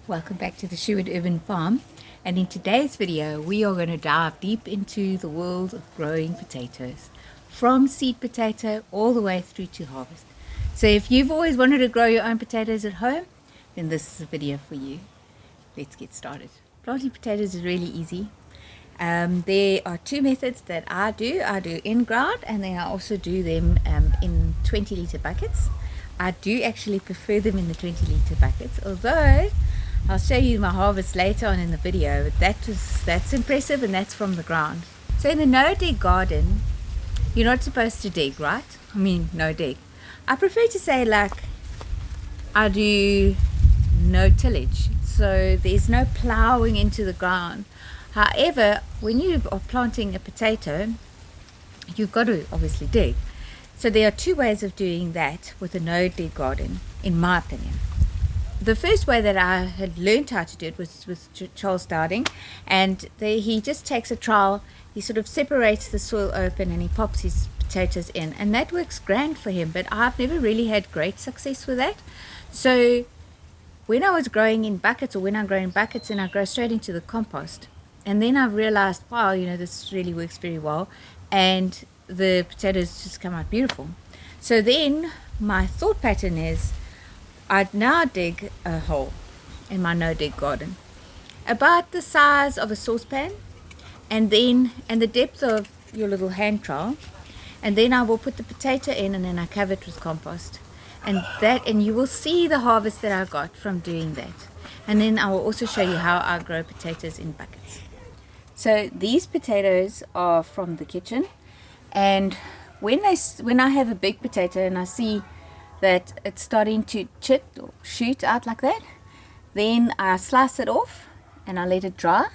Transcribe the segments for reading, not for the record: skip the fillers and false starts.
Welcome back to the Sherwood Urban Farm, and in today's video we are going to dive deep into the world of growing potatoes, from seed potato all the way through to harvest. So if you've always wanted to grow your own potatoes at home, then this is a video for you. Let's get started. Planting potatoes is really easy. There are two methods that I do. I do in ground, and then I also do them in 20-litre buckets. I do actually prefer them in the 20-litre buckets, although I'll show you my harvest later on in the video. That's impressive, and that's from the ground. So in the no-dig garden, you're not supposed to dig, right? I mean, no dig. I prefer to say like I do no tillage. So there's no ploughing into the ground. However, when you are planting a potato, you've got to obviously dig. So there are two ways of doing that with a no-dig garden, in my opinion. The first way that I had learned how to do it was with Charles Dowding, and he just takes a trowel, he sort of separates the soil open and he pops his potatoes in, and that works grand for him, but I've never really had great success with that. So when I was growing in buckets, or when I grow in buckets, and I grow straight into the compost, and then I've realized, wow, this really works very well, and the potatoes just come out beautiful. So then my thought pattern is, I'd now dig a hole in my no-dig garden about the size of a saucepan, and the depth of your little hand trowel, and then I will put the potato in, and then I cover it with compost, and you will see the harvest that I got from doing that. And then I will also show you how I grow potatoes in buckets. So these potatoes are from the kitchen, and when I have a big potato and I see that it's starting to chip or shoot out like that, then I slice it off and I let it dry,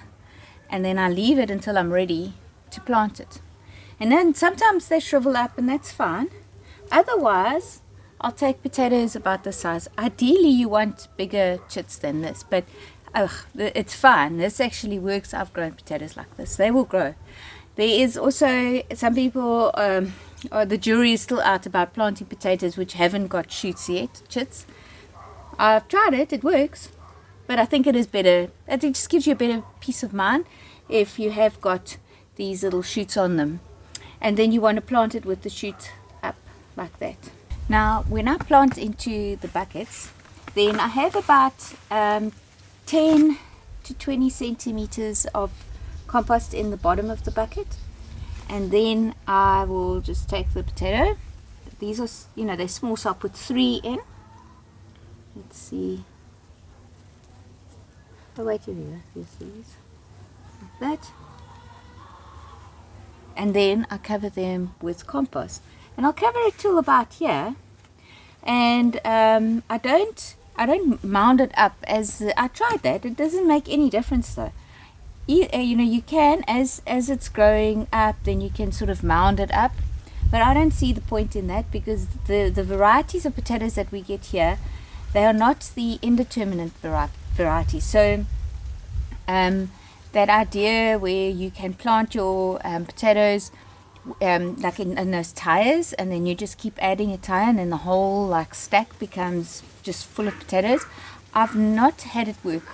and then I leave it until I'm ready to plant it. And then sometimes they shrivel up, and that's fine. Otherwise, I'll take potatoes about this size. Ideally you want bigger chits than this, but it's fine. This actually works. I've grown potatoes like this. They will grow. There is also some people, the jury is still out about planting potatoes which haven't got shoots yet, chits. I've tried it, it works, but I think it is better. It just gives you a better peace of mind if you have got these little shoots on them. And then you want to plant it with the shoot up like that. Now, when I plant into the buckets, then I have about 10 to 20 centimeters of compost in the bottom of the bucket, and then I will just take the potato. These are, they're small, so I'll put 3 in. Let's see. Oh, wait till you see these like that, and then I cover them with compost, and I'll cover it till about here, and I don't mound it up as I tried that. It doesn't make any difference though. You can, as it's growing up, then you can sort of mound it up, but I don't see the point in that, because the varieties of potatoes that we get here, they are not the indeterminate varieties. So that idea where you can plant your potatoes like in those tires, and then you just keep adding a tire, and then the whole like stack becomes just full of potatoes, I've not had it work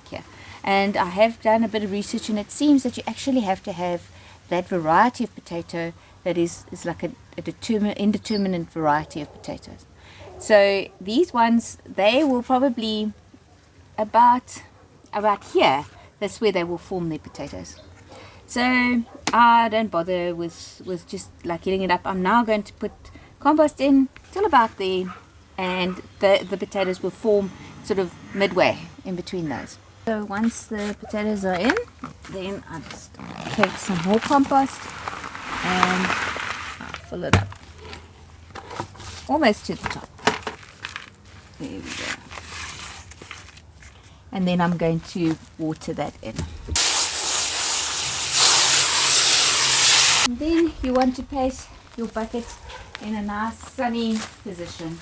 here. And I have done a bit of research, and it seems that you actually have to have that variety of potato that is like a indeterminate variety of potatoes. So these ones, they will probably about here, that's where they will form their potatoes. So I don't bother with just like getting it up. I'm now going to put compost in till about there, and the potatoes will form sort of midway in between those. So once the potatoes are in, then I just take some more compost and I fill it up almost to the top. There we go. And then I'm going to water that in. And then you want to place your bucket in a nice sunny position.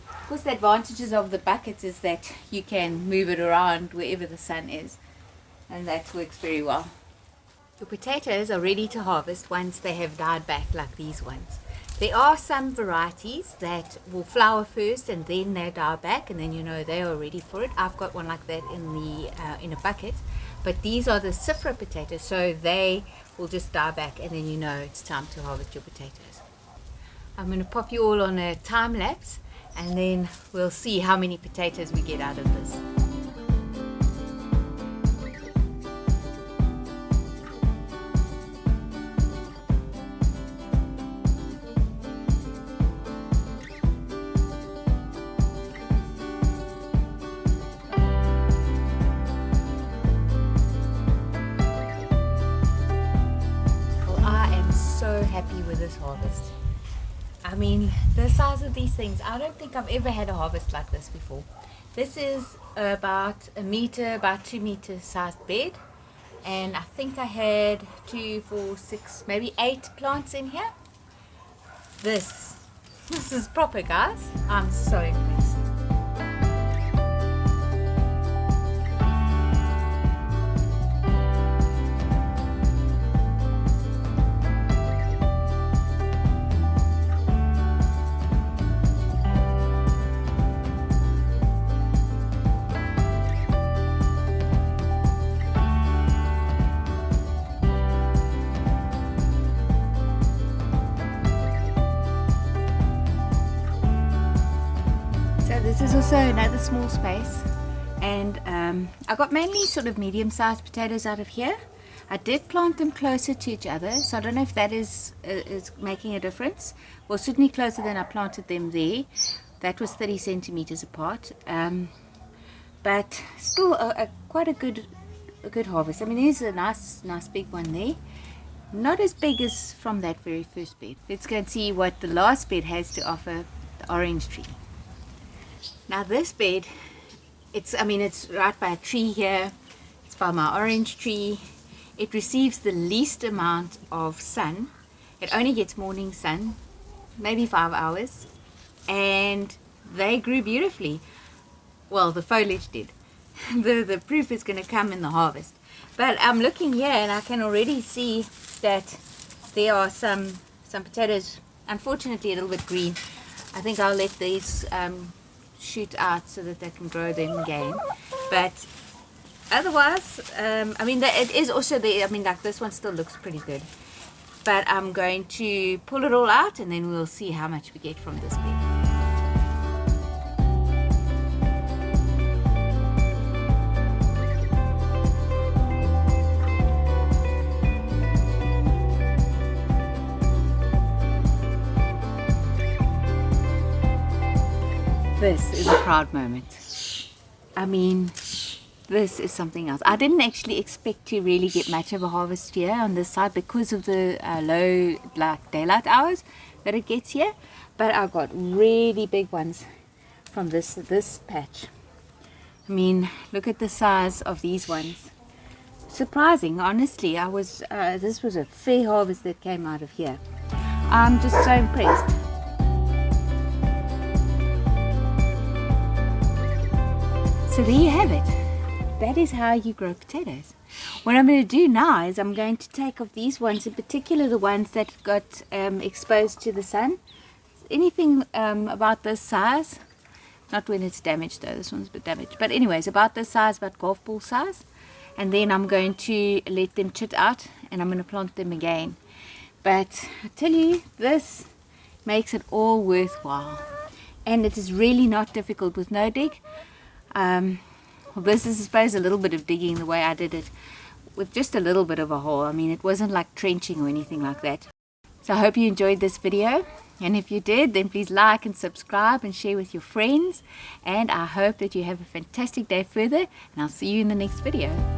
Of course, the advantages of the buckets is that you can move it around wherever the sun is, and that works very well. Your potatoes are ready to harvest once they have died back like these ones. There are some varieties that will flower first and then they die back, and then you know they are ready for it. I've got one like that in a bucket, but these are the Sifra potatoes, so they will just die back and then you know it's time to harvest your potatoes. I'm going to pop you all on a time lapse and then we'll see how many potatoes we get out of this. So happy with this harvest. I mean, the size of these things, I don't think I've ever had a harvest like this before. This is about a meter, about 2 meter sized bed, and I think I had 2, 4, 6, maybe 8 plants in here. This is proper, guys. I'm so impressed. This is also another small space, and I got mainly sort of medium-sized potatoes out of here. I did plant them closer to each other, so I don't know if that is making a difference. Well, certainly closer than I planted them there. That was 30 centimeters apart, but still quite a good harvest. I mean, there's a nice big one there. Not as big as from that very first bed. Let's go and see what the last bed has to offer, the orange tree. Now this bed, it's right by a tree here. It's by my orange tree. It receives the least amount of sun. It only gets morning sun, maybe 5 hours, and they grew beautifully. Well, the foliage did. The proof is going to come in the harvest. But I'm looking here and I can already see that there are some potatoes, unfortunately a little bit green. I think I'll let these shoot out so that they can grow them again, but otherwise I mean it is also there. I mean, like, this one still looks pretty good, but I'm going to pull it all out and then we'll see how much we get from this bed. This is a proud moment. I mean, this is something else. I didn't actually expect to really get much of a harvest here on this side because of the low daylight hours that it gets here, but I got really big ones from this patch. I mean, look at the size of these ones. Surprising, honestly. This was a fair harvest that came out of here. I'm just so impressed. So there you have it. That is how you grow potatoes. What I'm going to do now is I'm going to take off these ones, in particular the ones that got exposed to the sun. Anything about this size, not when it's damaged though, this one's a bit damaged, but anyways, about this size, about golf ball size. And then I'm going to let them chit out and I'm going to plant them again. But I tell you, this makes it all worthwhile. And it is really not difficult with no dig. Well, this is, I suppose, a little bit of digging the way I did it, with just a little bit of a hole. I mean, it wasn't like trenching or anything like that. So I hope you enjoyed this video, and if you did, then please like and subscribe and share with your friends, and I hope that you have a fantastic day further, and I'll see you in the next video.